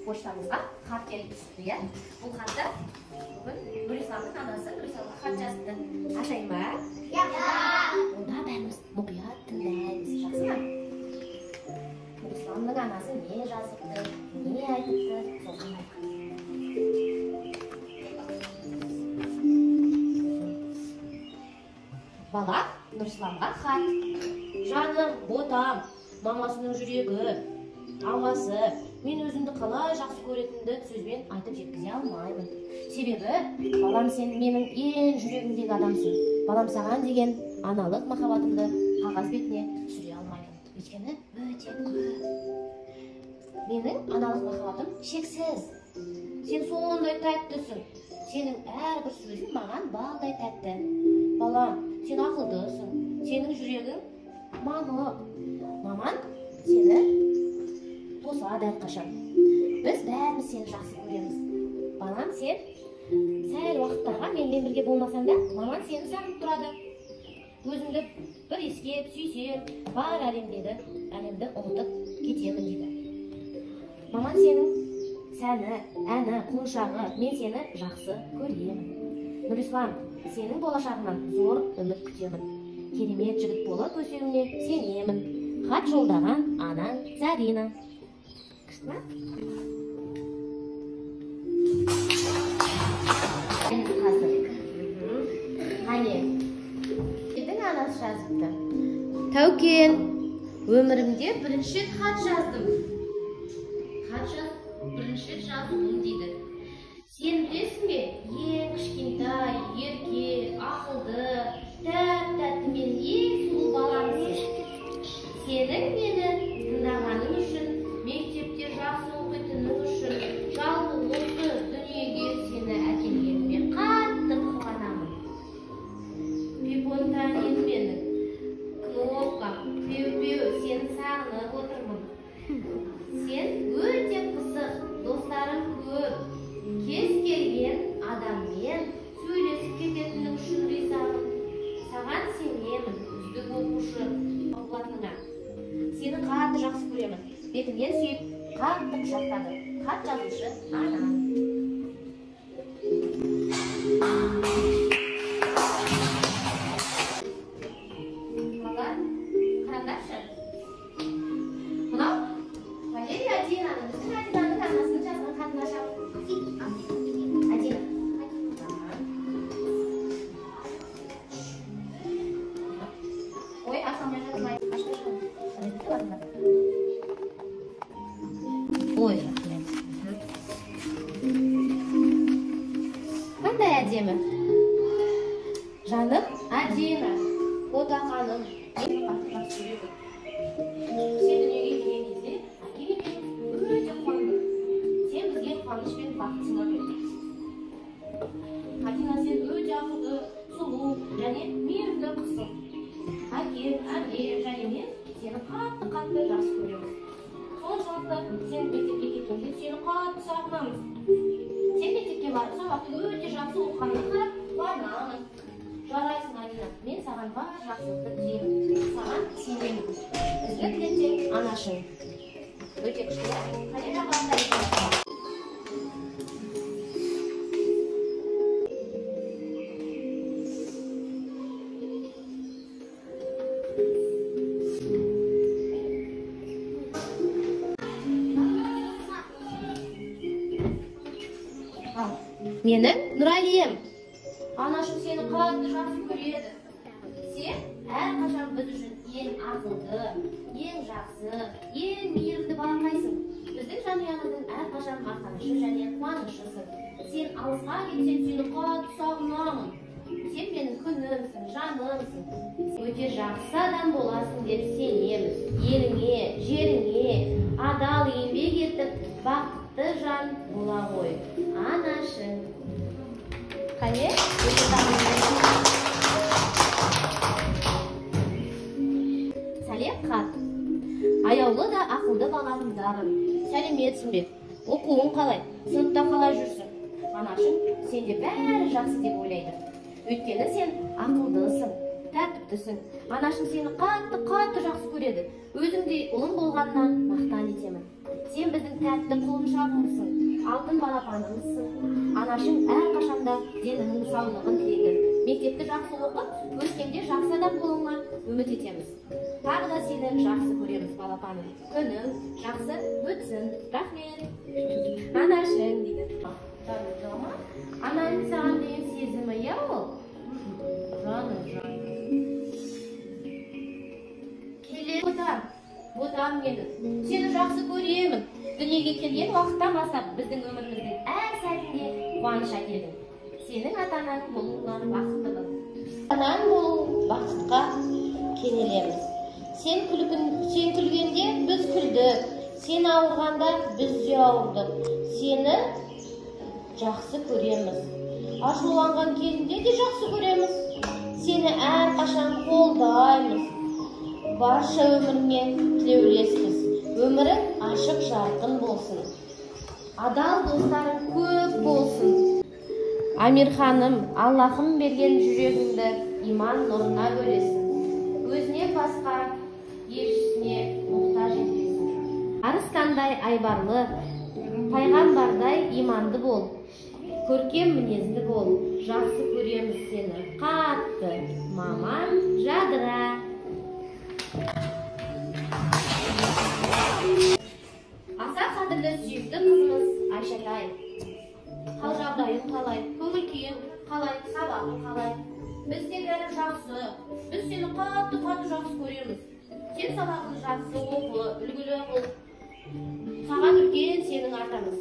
поштамызға хат келіп түсті, иә? Бұл хатты бүгін Нұрисламның анасы Нұрисламға хат жазыпты. Ашайын ба? Онда бәріміз мұқият тыңдаймыз, жақсы ма? Нұрисламның анасы не жазыпты, не айтыпты, соны айтайық. Бала Нұрисламға хат. Жаным, ботам, мамасының жүрегі, амасы, мен өзімді қалай жақсы көретінді сөзбен айтып жеткізе алмаймын. Себебі, балам, сен менің ең жүрегімдегі адамсың. Балам, саған деген аналық махаббатымды қағаз бетіне түсіре алмаймын. Өйткені өте көп. Менің аналық махаббатым шексіз. Сен сондай тәттісің. Сенің әрбір сөзің маған балдай тәтті. Балам, сен ақылдысың. Сенің жүрегің мамық. Маман сені тосады әрқашан. Біз бәріміз сені жақсы көреміз. Балам, сен сәл уақыттарға менімен бірге болмасаң да, маман сені сағынып тұрады. Өзімді бір ескеп, сүйсем, бар әлемді ұмытып кетемін дейді. Маман сенің сәні, әні, құлыншағы, мен сені жақсы көремін. Нұрислам, сенің болашағынан зор үміт күтемін. Керемет жігіт болып өсуіңе сенемін. Хат жолдаған анаң Зарина. Күшті ма? Қане, сенің анасы жазыпты. Тәукен, өмірімде бірінші хат жаздым. Хат жазып, бірінші жаздым дейді. Сен білесің бе, ең кішкентай, ерке, ақылды, тәп-тәтті мен ең сұлу баламсың. Сенің мені тыңдағаның үшін, мектепте жақсы оқитының үшін, жалпы осы дүниеге сені әкелгеніме қатты қуанамын. Пипонтанин менің, кнопкам, пеу-пеу, сені сағынып отырмын. Сен өте пысық, достарың көп. Кез келген адаммен сөйлесіп кететінің үшін ризамын. Саған сенемін, үздік оқушы болатыныңа. Сені қатты жақсы көремін. Бетіңнен сүйіп, қатты құшақтады. Хат жазушы анам. Балалар, қараңдаршы. Мынау Валерия Адинаның, біздің Адинаның анасының жазған хатын ашамын. Адина. Ой, ашамай жатырмай. Ой, рахмет. Қандай әдемі? Жаным, Адина, ботақаным, мен қатты жүрегім. Сен дүниеге келген кезде, әкеме мен өте қуандым. Сен бізге қуаныш пен бақыт сыйлап бердің. Адина, сен өте ақылды, сұлу және мейірімді қызсың. Әкем, әже және мен сені қатты жақсы көреміз. Соншалықты сен мектепке кеткенде сені қатты сағынамыз. Сен мектепке барып сабақты өте жақсы оқығанына қарап қуанамын. Жарайсың, Адина, мен саған бар жақсылықты тілеймін. Саған сенемін. Ізгі тілетсең анашың. Өте күшті. Қане жақында менің Нұралием, анашым сені қатты жақсы көреді. Сен әрқашан біз үшін ең ақылды, ең жақсы, ең мейірімді балақайсың. Біздің жанұямыздың әрқашан мақтанышы және қуанышысың. Сен алысқа кетсең, сені қатты сағынамын. Сен менің күнімсің, жанымсың. Өте жақсы адам боласың деп сенеміз. Еліңе, жеріңе адал еңбек етіп, бақытты жан бола ғой. Анашың. Қане? Сәлем хат. Аяулы да ақылды балаларым. Сәлеметсің бе? Оқуың қалай? Сыныпта қалай жүрсің? Анашың сенде бәрі жақсы деп ойлайды. Өйткені сен ақылдысың, тәртіптісің. Анашың сені қатты жақсы көреді. Өзіңдей ұлым болғаннан мақтан етемін. Сен біздің тәтті құлыншағымызсың, алтын балапанымызсың. Анашың әрқашанда деніңнің саулығын тілейді. Мектепті жақсы оқып, өскенде жақсы адам болуыңа үміт етеміз. Тағы да сені жақсы көреміз, балапаным. Күнің жақсы өтсін. Рахмет. Анашың дейді. Ананың саған деген сезімі, иә ол? Жаным. Ботам менің, сені жақсы көремін. Дүниеге келген уақыттан бастап біздің өміріміздің әр сәтінде қуаныш әкелдің. Сенің ата-анаң болуыңа бақыттымын. Анаң болу бақытқа кенелеміз. Сен күлгенде біз күлдік, сен ауырғанда біз де ауырдық. Сені жақсы көреміз. Ашуланған кезінде де жақсы көреміз. Сені әрқашан қолдаймыз. Барша өміріңе тілеулеспіз. Өмірің ашық жарқын болсын. Адал достарың көп болсын. Амирханым, Аллахым берген жүрегіңді иман нұрына бөлесін. Өзіне басқа елшісіне мұқтаж етпесін. Арыстандай айбарлы, пайғамбардай иманды бол. Көркем мінезді бол. Жақсы көреміз сені. Қатты, маман, жадыра. Аса қадірлі сүйікті қызымыз Айшатай. Қал жағдайың қалай, көңіл күйің қалай, сабағың қалай? Бізде бәрі жақсы. Біз сені қатты жақсы көреміз. Сен сабағыңды жақсы оқы, үлгілі қыл. Саған үлкен сенің атамыз.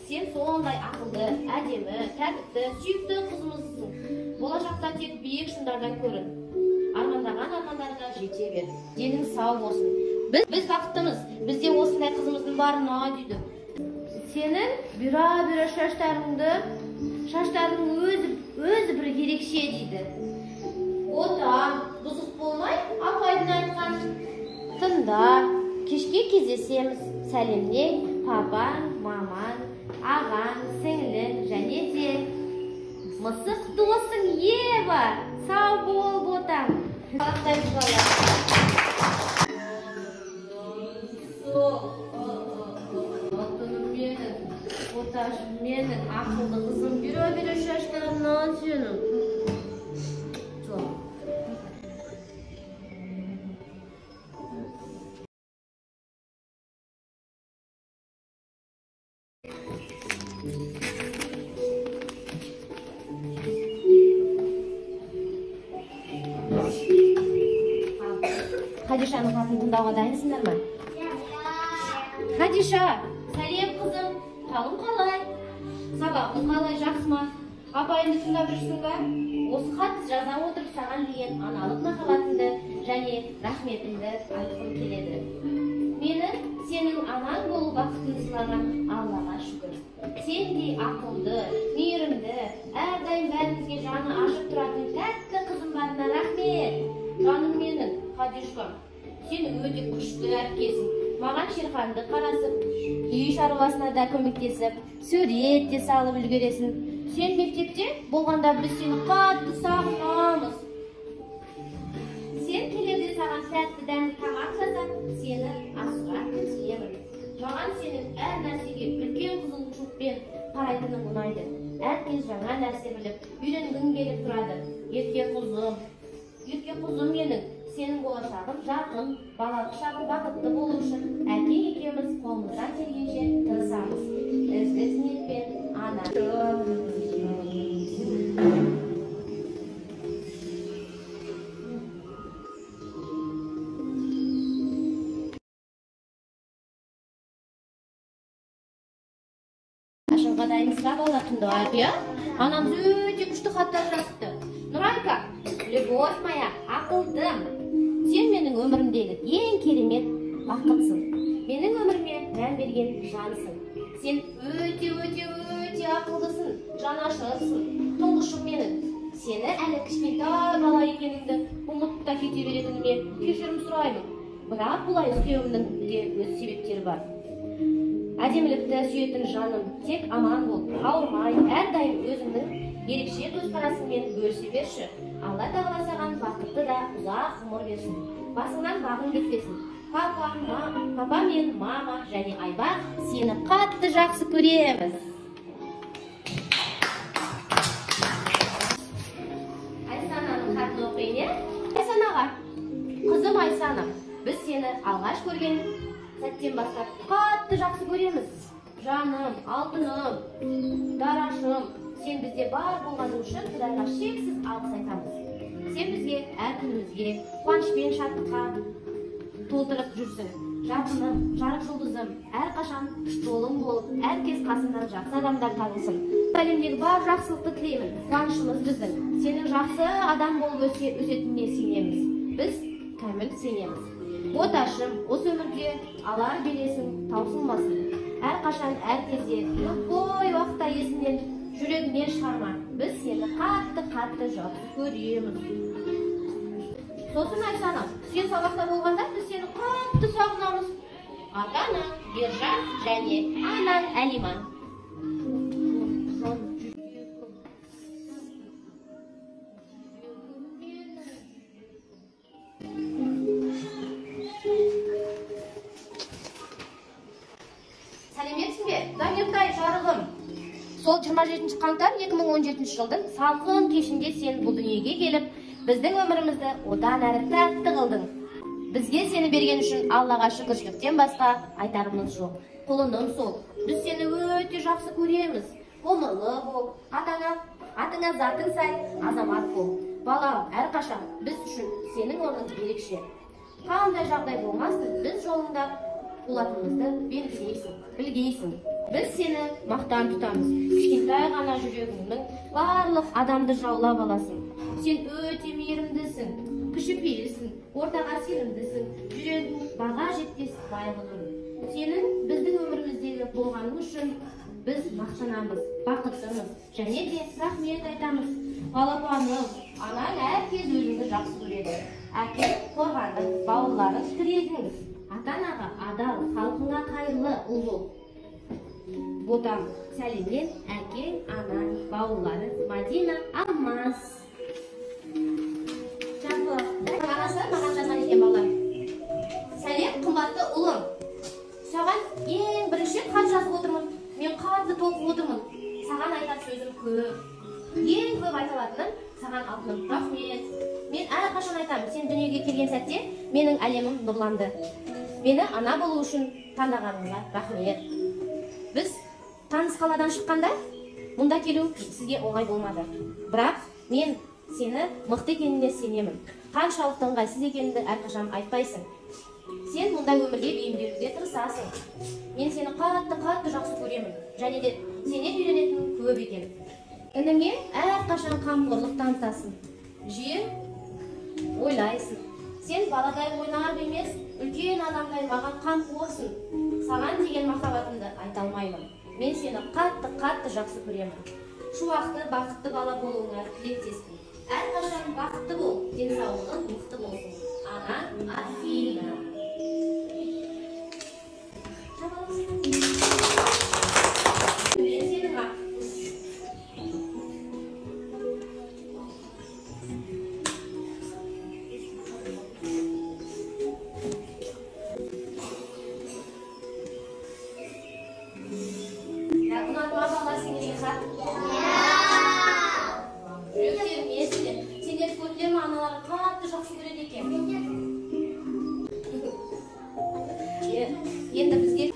Сен сондай ақылды, әдемі, тәртіпті, сүйікті қызымызсың. Болашақта тек биік шыңдардан көрін. Армандаған армандарына жете бер. Денің сау болсын. Біз бақыттымыз. Бізде осындай қызымыздың барына дейді. Сенің бұра-бұра шаштарының өзі бір ерекше дейді. Отам, бұзық болмай, апайдың айтқан. Тыңда, кешке кездесеміз. Сәлемде папаң, мамаң, ағаң, сіңлің және де мысық досың Ева. Сау бол, ботам. Боташым менің, ақылды қызым, бұра-бұра шаштарымнан сенің. Хадишаның хатын тыңдауға дайынсыңдар ма? Хадиша, сәлем қызым, қалың қалай? Сабағың қалай, жақсы ма? Апайыңды тыңдап жүрсің ба? Осы хатты жаза отырып саған деген аналық махаббатымды және рахметімді айтқым келеді. Мені сенің анаң болу бақытын сыйлаған Аллаға шүкір. Сендей ақылды, мейірімді, әрдайым бәрімізге жаны ашып тұратын тәтті қызым барына рахмет. Жаным менің, Хадишкам, сен өте күшті әркесің. Маған Шерханды қарасып, үй шаруасына да көмектесіп, сурет те салып үлгересің. Сен мектепте болғанда біз сені қатты сағынамыз. Сен келерде саған тәтті дәмді тамақ жасап, сені асыға күтемін. Маған сенің әр нәрсеге үлкен қызығушылықпен қарайтының ұнайды. Әркез жаңа нәрсе біліп, үйренгің келіп тұрады. Ерке қызым менің, сенің болашағын жарқын, балалық шағың бақытты болу үшін әке екеуміз қолымыздан келгенше тырысамыз. Ізгі ниетпен, ана. Ашынға дайынсызға балалар тыңдайық, иә? Анамыз өте күшті хаттар жазыпты. Нұрайка, любовь моя, ақылдым. Сен менің өмірімдегі ең керемет бақытсың. Менің өміріме мән берген жансың. Сен өте ақылдысың, жанашырсың. Тұңғышым менің. Сені әлі кішкентай бала екеніңді ұмытып та кете беретініме кешірім сұраймын. Бірақ бұлай істеуімнің де өз себептері бар. Әдемілікті сүйетін жаным, тек аман бол, ауырмай, әрдайым өзіңнің ерекше көзқарасыңмен бөлісе берші. Алла тағала саған бақытты да ұзақ ғұмыр берсін. Басыңнан бағың кетпесін. Папа мен мама және Айбар сені қатты жақсы көреміз. Айсананың хатын оқиын, е? Айсанаға, қызым Айсана, біз сені алғаш көрген сәттен бастап қатты жақсы көреміз. Жаным, алтыным, дарашым, сен бізде бар болғаның үшін Құдайға шексіз алғыс айтамыз. Сен бізге әр күнімізге қуаныш пен шаттыққа толтырып жүрсің. Жарқыным, жарық жұлдызым, әрқашан жолың болып, әркез қасыңнан жақсы адамдар табылсын. Әлемдегі бар жақсылықты тілеймін. Қуанышымыз біздің. Сенің жақсы адам болып өсетініне сенеміз. Біз кәміл сенеміз. Боташым, осы өмірде алар бересің, таусылмасын. Әрқашан, әр кезде, қой уақытта есіңнен, жүрегіңнен шығарма. Біз сені қатты жақсы көреміз. Сосын Айсана, сен сабақта болғанда біз сені қатты сағынамыз. Ата-ана Ержан және анаң Әлима. Сәлеметсің бе? Дамиртай жарығым. Сол 27 қаңтар 2017 жылдың салқын кешінде сен бұл дүниеге келіп, біздің өмірімізді одан әрі тәтті қылдың. Бізге сені берген үшін Аллаға шүкіршіліктен басқа айтарымыз жоқ. Құлыным сол. Біз сені өте жақсы көреміз. Ғұмырлы бол, атыңа затың сай, азамат бол. Балам, әрқашан біз үшін сенің орның ерекше. Қандай жағдай болмасын, біз жолында болатынымызды білгейсің. Біз сені мақтан тұтамыз. Кішкентай ғана жүрегіңнің барлық адамды жаулап аласың. Сен өте мейірімдісің, кішіпейілсің, ортаға сенімдісің, жүрегің баға жетпес байлығың. Сенің біздің өміріміздегі болғаның үшін біз мақтанамыз, бақыттымыз, және де рахмет айтамыз. Балапаным, анаң әркез өзіңді жақсы көреді. Әке қорғандық, бауырларың тірегіңіз. Ата-анаға адал, халқыңа қайырлы ұл бол. Ботам, сәлеммен әке, ана, бауырлары Мадина, Алмас. Жақсы, анасы маған жазған екен балалар. Сәлем, қымбатты ұлым. Саған ең бірінші хат жазып отырмын. Мен қатты толқып отырмын. Саған айтар сөзім көп. Ең көп айталатыным саған алтыным рахмет. Мен әрқашан айтамын, сен дүниеге келген сәтте менің әлемім нұрланды. Мені ана болу үшін таңдағаныңа рахмет. Біз таныс қаладан шыққанда мұнда келу сізге оңай болмады. Бірақ мен сені мықты екеніне сенемін. Қаншалықты ыңғайсыз екеніңді әрқашан айтпайсың. Сен мұндай өмірге бейімделуге тырысасың. Мен сені қатты жақсы көремін. Және де сенен үйренетін көп екен. Ініңе әрқашан қамқорлық танытасың. Жиі ойлайсың. Сен баладай ойнап емес, үлкен адамдай маған қамқорсың. Саған деген махаббатымды айта алмаймын. Мен сені қатты жақсы көремін. Шуақты, бақытты бала болуыңа тілектеспін. Әрқашан бақытты бол, денсаулығың мықты болсын. Ана Афина. Енді бізге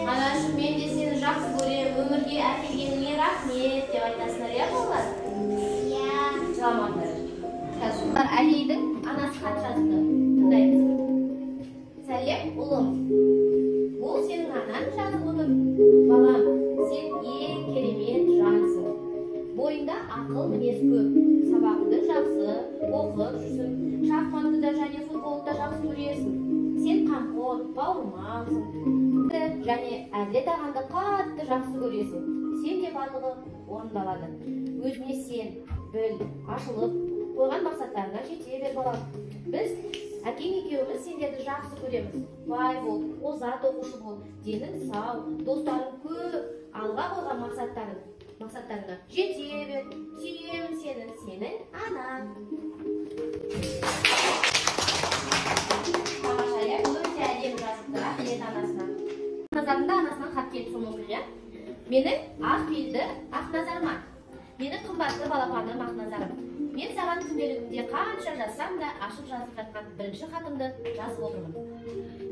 анашым, мен де сені жақсы көремін, өмірге әкелгеніңе рахмет деп айтасыңдар, иә балалар? Иә. Жыламаңдар. Қазір Әлидің анасы хат жазды. Тыңдаймыз. Сәлем, ұлым. Бұл сенің анаң жазып отыр. Балам, сен ең керемет жансың. Бойында ақыл мінез көп. Сабағыңды жақсы оқып жүрсің. Шахматты да және футболды да жақсы көресің. Сен қамқор, бауырмалсың. Және әділет ағаңды қатты жақсы көресің. Сен де барлығы орындалады. Өзіне сен, біл, ашылып, қойған мақсаттарына жете бер балам. Біз әкең екеуміз сендерді жақсы көреміз. Бай бол, озат оқушы бол, денің сау, достарың көп, алға қойған мақсаттарыңа жете бер. Сүйемін сені, сенің анаң. Тамаша, иә, өте әдемі жазыпты, рахмет анасына. Назарында анасынан хат келді, соны оқиды, иә. Менің ақ белді Ақназарыма, менің қымбатты балапаным Ақназарым. Мен саған күнделігімде қанша жазсам да ашып жазып жатқан бірінші хатымды жазып отырмын.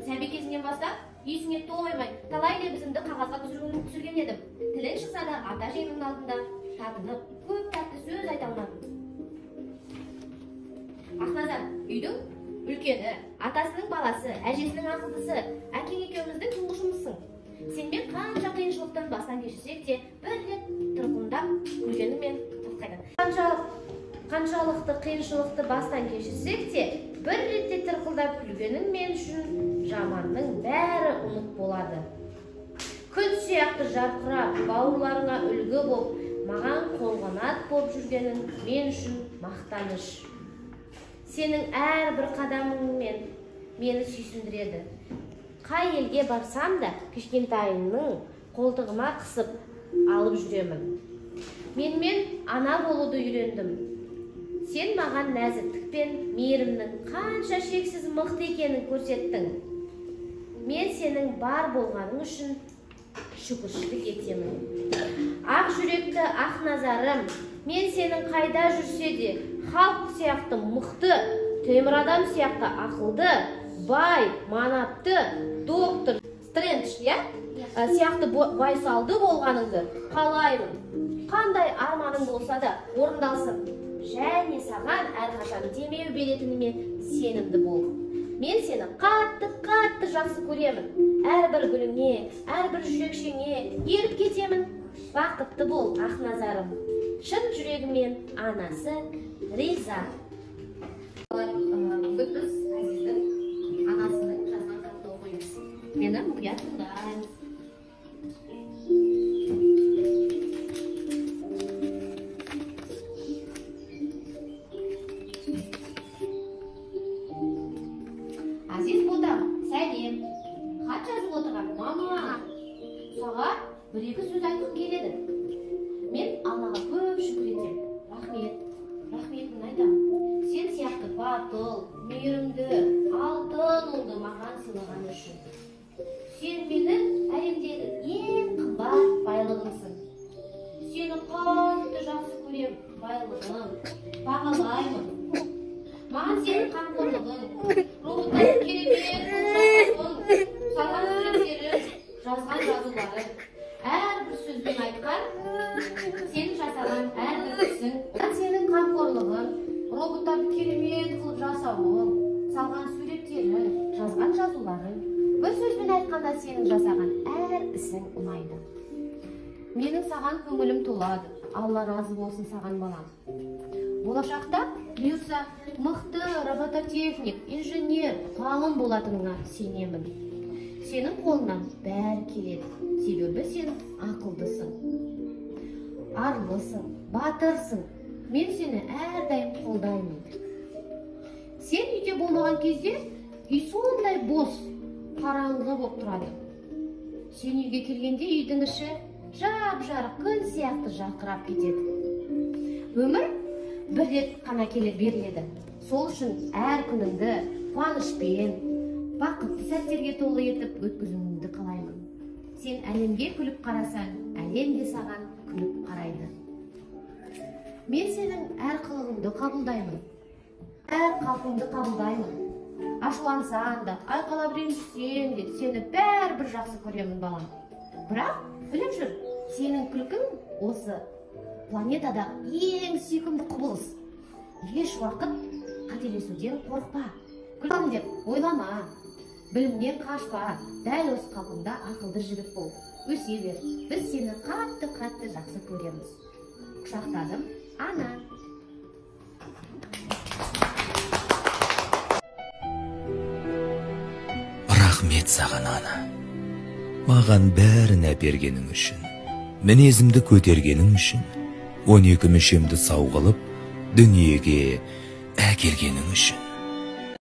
Сәби кезінен бастап, есіңе тоймай, талай лебізімді қағазға түсірген едім. Тілің шықса да ата жеңнің алдында татынып, көп тәтті сөз айта алмадым. Ақназар, үйдің үлкені, атасының баласы, әжесінің ақылдысы, әкең екеуміздің тұңғышымызсың. Сенмен қанша қиыншылықтан бастан кешірсек те, бір рет тырқылдап күлгеніңмен қаншалықты қиыншылықты бастан кешірсек те, бір ретте тырқылдап күлгенің мен үшін жаманның бәрі ұмыт болады. Күн сияқты жарқырап, бауырларыңа үлгі боп, маған қолғанат боп жүргенің мен үшін мақтаныш. Сенің әрбір қадамыңмен мені сүйсіндіреді. Қай елге барсам да кішкентайымның қолтығыма қысып алып жүремін. Менімен ана болуды үйлендім. Сен маған нәзіктік пен мейірімнің қанша шексіз мықты екенін көрсеттің. Мен сенің бар болғаның үшін шүкіршілік етемін. Ақ жүректі Ақназарым, мен сенің қайда жүрсе де, халық сияқты мықты, темір адам сияқты ақылды, бай, манапты, доктор Стрэндж, сияқты байсалды болғаныңды қалаймын. Қандай арманың болса да орындалсын. Және саған әрқашан демеу беретініме сенімді бол. Мен сені қатты жақсы көремін. Әрбір гүліңе, әрбір жүрекшеңе еріп кетемін. Бақытты бол, Ақназарым. Шын жүрегімен анасы риза. Бүгін біз Әзіздің анасының жазған хатты оқимыз. Мені мұқият тыңдаңыз. Азиз ботам, сәлем. Хат жазып отырған мама. Саған бір-екі сөз айтқым келеді. Мен Аллаға көп шүкір етем. Рахметін айтамын. Сен сияқты батыл, мейірімді, алтын ұлды маған сыйлаған үшін. Сен менің әлемдегі ең қымбат байлығымсың. Сені қатты жақсы көрем, байлығым, бағалаймын. Маған сенің қамқорлығың, роботтың керемет жасауың, салған суреттерің, жазған жазуларың, әрбір сөзбен айтқан, сен жасаған әрбір ісің. Сенің қамқорлығың, роботтарды керемет қылып жасауың, салған суреттерің, жазған жазуларың, бір сөзбен айтқанда сенің жасаған әр ісің ұнайды. Менің саған көңілім толады. Алла разы болсын саған балам. Болашақта бұйырса мықты робототехник, инженер, ғалым болатыныңа сенемін. Сенің қолыңнан бәрі келеді. Себебі сен ақылдысың, арлысың, батырсың. Мен сені әрдайым қолдаймын. Сен үйде болмаған кезде үй сондай бос, қараңғы болып тұрады. Сен үйге келгенде үйдің іші жап-жарық күн сияқты жарқырап кетеді. Өмір бір рет қана келе беріледі. Сол үшін әр күніңді қуанышпен, бақытты сәттерге толы етіп өткізуіңді қалаймын. Сен әлемге күліп қарасаң, әлем де саған күліп қарайды. Мен сенің әр қылығыңды қабылдаймын. Әр қалпыңды қабылдаймын. Ашулансаң да, айқалап ренжісең де, сені бәрібір жақсы көремін балам. Бірақ біліп жүр, сенің күлкің осы планетада ең сүйкімді құбылыс. Еш уақыт қателесуден қорықпа. Күлкім деп ойлама, білімнен қашпа. Дәл осы қалпыңда ақылды жігіт бол. Өсе бер, біз сені қатты жақсы көреміз. Құшақтадым, ана. Рахмет саған ана. Маған бәріне бергенің үшін, мінезімді көтергенің үшін, 12 мүшемді сау қылып, дүниеге әкелгенің үшін.